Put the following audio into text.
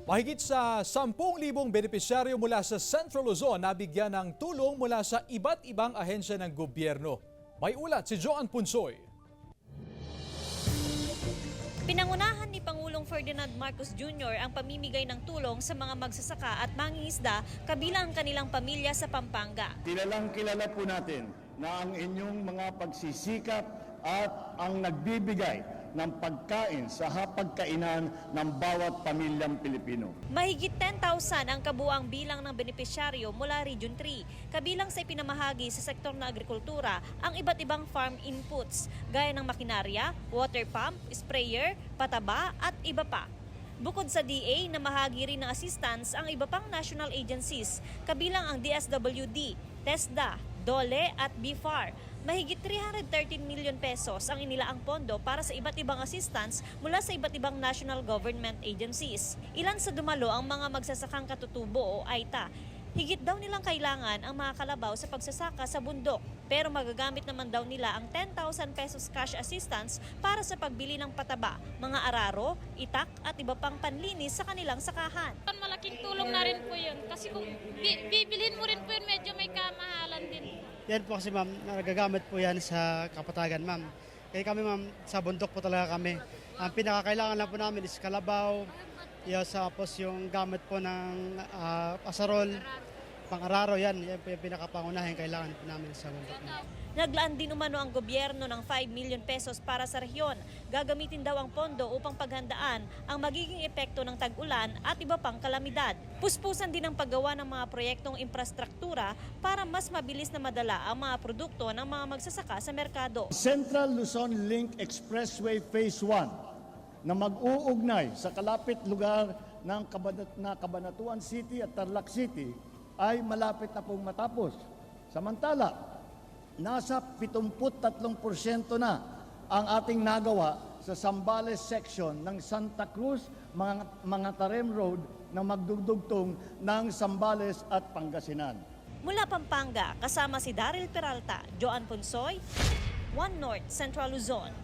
Mahigit sa 10,000 benepisyaryo mula sa Central Luzon nabigyan ng tulong mula sa iba't ibang ahensya ng gobyerno. May ulat si Joan Punsoy. Pinangunahan ni Pangulong Ferdinand Marcos Jr. ang pamimigay ng tulong sa mga magsasaka at mangingisda kabilang ang kanilang pamilya sa Pampanga. Kilala po natin na ang inyong mga pagsisikap at ang nagbibigay ng pagkain sa hapagkainan ng bawat pamilyang Pilipino. Mahigit 10,000 ang kabuang bilang ng benepisyaryo mula Region 3, kabilang sa ipinamahagi sa sektor ng agrikultura ang iba't ibang farm inputs, gaya ng makinarya, water pump, sprayer, pataba at iba pa. Bukod sa DA, namahagi rin ng assistance ang iba pang national agencies, kabilang ang DSWD, TESDA, DOLE at BFAR. Mahigit 313 million pesos ang inilaang pondo para sa iba't ibang assistance mula sa iba't ibang national government agencies. Ilan sa dumalo ang mga magsasakang katutubo o AITA. Higit daw nilang kailangan ang mga kalabaw sa pagsasaka sa bundok, pero magagamit naman daw nila ang 10,000 pesos cash assistance para sa pagbili ng pataba, mga araro, itak at iba pang panlinis sa kanilang sakahan. Malaking tulong na rin po yun kasi kung bibilhin mo rin po yun medyo may kamahalan din. Yan po kasi ma'am, nagagamit po yan sa Kapatagan ma'am. Kaya kami ma'am, sa bundok po talaga kami. Ang pinakakailangan lang po namin is kalabaw, tapos yung gamit po ng asarol, pang-araro yan po yung pinakapangunahin kailangan po namin sa bundok. Naglaan din umano ang gobyerno ng 5 million pesos para sa rehiyon. Gagamitin daw ang pondo upang paghandaan ang magiging epekto ng tag-ulan at iba pang kalamidad. Puspusan din ang paggawa ng mga proyektong infrastruktura para mas mabilis na madala ang mga produkto ng mga magsasaka sa merkado. Central Luzon Link Expressway Phase 1 na mag-uugnay sa kalapit lugar ng Cabanatuan City at Tarlac City ay malapit na pong matapos. Samantala, nasa 73% na ang ating nagawa sa Zambales section ng Santa Cruz, mga Tarem Road na magdugtong ng Zambales at Pangasinan. Mula Pampanga, kasama si Daryl Peralta, Joan Ponsoy, One North, Central Luzon.